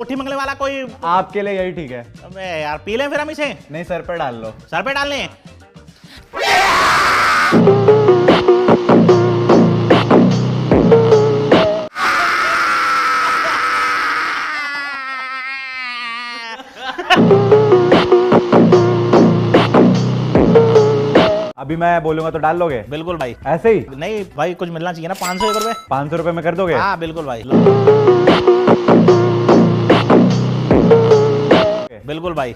कोठी मंगले वाला कोई। आपके लिए यही ठीक है। अबे यार पी लें फिर हम इसे। नहीं, सर पर डाल लो। सर पे डाल लें। अभी मैं बोलूंगा तो डाल लोगे? बिल्कुल भाई। ऐसे ही? नहीं भाई कुछ मिलना चाहिए ना, 500 रुपए। 500 रुपए में कर दोगे? हाँ बिल्कुल भाई। बिल्कुल भाई।